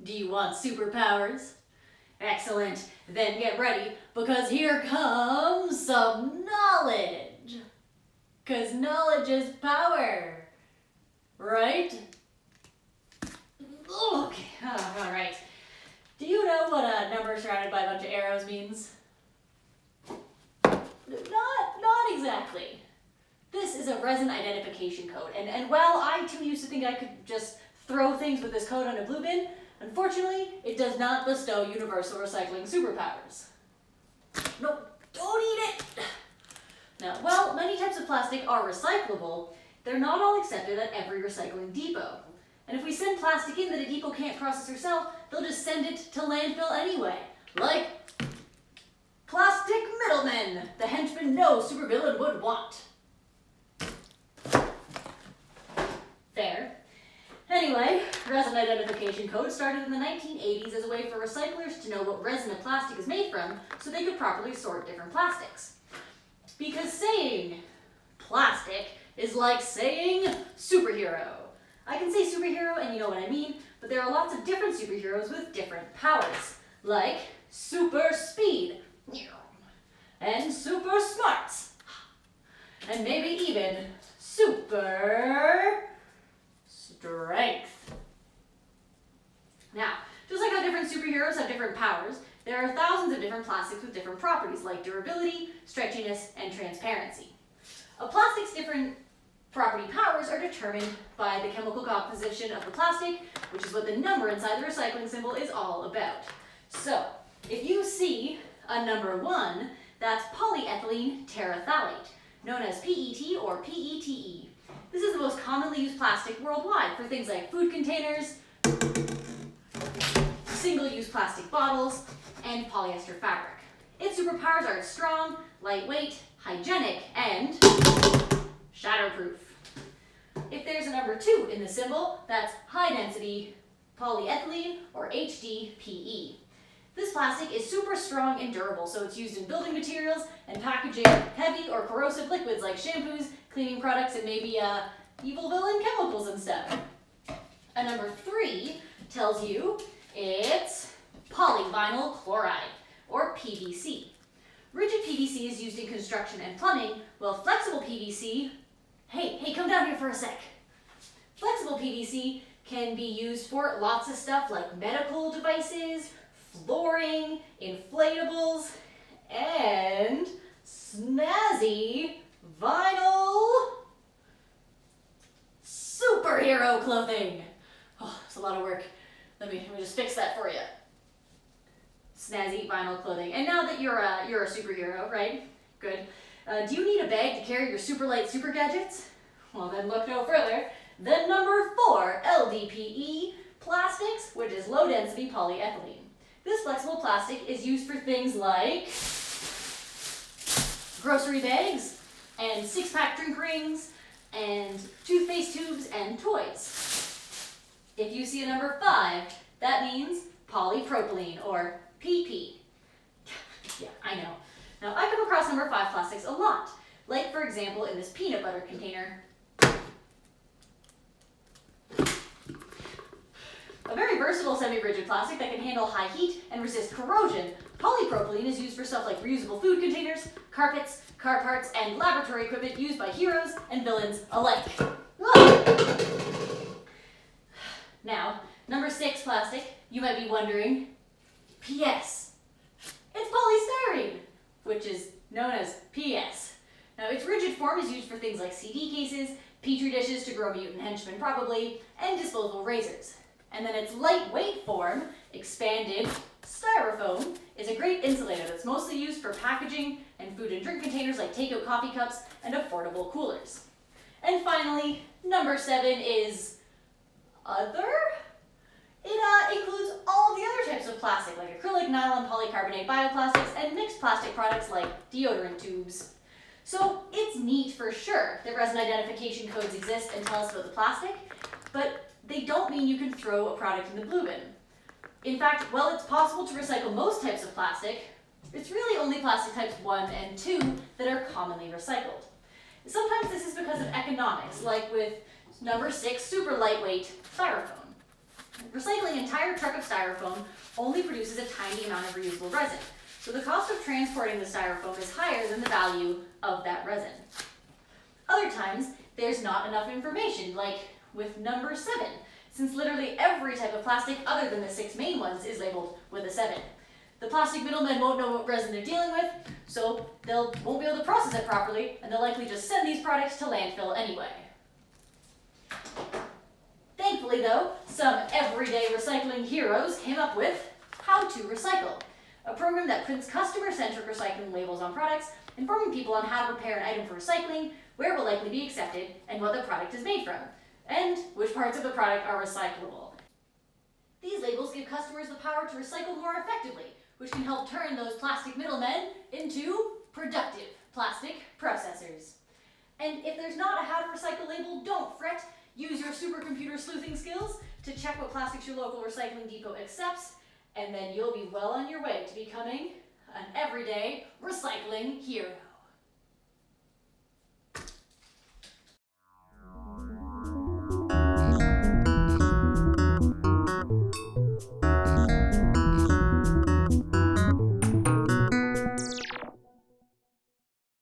Do you want superpowers? Excellent. Then get ready, because here comes some knowledge. Because knowledge is power, right? Okay, all right. Do you know what a number surrounded by a bunch of arrows means? Not exactly. This is a resin identification code, and while I too used to think I could just throw things with this code on a blue bin, unfortunately, it does not bestow universal recycling superpowers. No, don't eat it! Now, while many types of plastic are recyclable, they're not all accepted at every recycling depot. And if we send plastic in that a depot can't process herself, they'll just send it to landfill anyway. Like plastic middlemen, the henchmen no supervillain would want. Fair. Anyway, resin identification codes started in the 1980s as a way for recyclers to know what resin a plastic is made from so they could properly sort different plastics. Because saying plastic is like saying superhero. I can say superhero and you know what I mean, but there are lots of different superheroes with different powers, like super speed and super smarts, and maybe even super strength. Now, just like how different superheroes have different powers, there are thousands of different plastics with different properties like durability, stretchiness, and transparency. A plastic's different property powers are determined by the chemical composition of the plastic, which is what the number inside the recycling symbol is all about. So, if you see a number 1, that's polyethylene terephthalate, known as PET or PETE. This is the most commonly used plastic worldwide for things like food containers, single-use plastic bottles, and polyester fabric. Its superpowers are strong, lightweight, hygienic, and shatterproof. If there's a number 2 in the symbol, that's high-density polyethylene or HDPE. This plastic is super strong and durable, so it's used in building materials and packaging heavy or corrosive liquids like shampoos, cleaning products, and maybe evil villain chemicals and stuff. A number 3 tells you it's polyvinyl chloride, or PVC. Rigid PVC is used in construction and plumbing, while flexible PVC, hey, come down here for a sec. Flexible PVC can be used for lots of stuff like medical devices, flooring, inflatables, and snazzy vinyl superhero clothing. Oh, it's a lot of work. Let me just fix that for you. Snazzy vinyl clothing. And now that you're a superhero, right? Good. Do you need a bag to carry your super light super gadgets? Well, then look no further than number 4, LDPE plastics, which is low density polyethylene. This flexible plastic is used for things like grocery bags and 6-pack drink rings and toothpaste tubes and toys. If you see a number 5, that means polypropylene or PP. Yeah, I know. Now, I come across number 5 plastics a lot, like for example in this peanut butter container. A very versatile semi-rigid plastic that can handle high heat and resist corrosion, polypropylene is used for stuff like reusable food containers, carpets, car parts, and laboratory equipment used by heroes and villains alike. Now, number 6 plastic, you might be wondering, PS. It's polystyrene, which is known as PS. Now, its rigid form is used for things like CD cases, petri dishes to grow mutant henchmen probably, and disposable razors. And then its lightweight form, expanded styrofoam, is a great insulator that's mostly used for packaging and food and drink containers like takeout coffee cups and affordable coolers. And finally, number 7 is other? It includes all of the other types of plastic, like acrylic, nylon, polycarbonate, bioplastics, and mixed plastic products like deodorant tubes. So it's neat for sure that resin identification codes exist and tell us about the plastic, but they don't mean you can throw a product in the blue bin. In fact, while it's possible to recycle most types of plastic, it's really only plastic types 1 and 2 that are commonly recycled. Sometimes this is because of economics, like with number 6 super lightweight styrofoam. Recycling an entire truck of styrofoam only produces a tiny amount of reusable resin, so the cost of transporting the styrofoam is higher than the value of that resin. Other times, there's not enough information, like with number 7, since literally every type of plastic other than the 6 main ones is labeled with a 7. The plastic middlemen won't know what resin they're dealing with, so they won't be able to process it properly, and they'll likely just send these products to landfill anyway. Thankfully though, some everyday recycling heroes came up with How to Recycle, a program that prints customer-centric recycling labels on products, informing people on how to prepare an item for recycling, where it will likely be accepted, and what the product is made from, and which parts of the product are recyclable. These labels give customers the power to recycle more effectively, which can help turn those plastic middlemen into productive plastic processors. And if there's not a How to Recycle label, don't fret. Use your supercomputer sleuthing skills to check what plastics your local recycling depot accepts, and then you'll be well on your way to becoming an everyday recycling hero.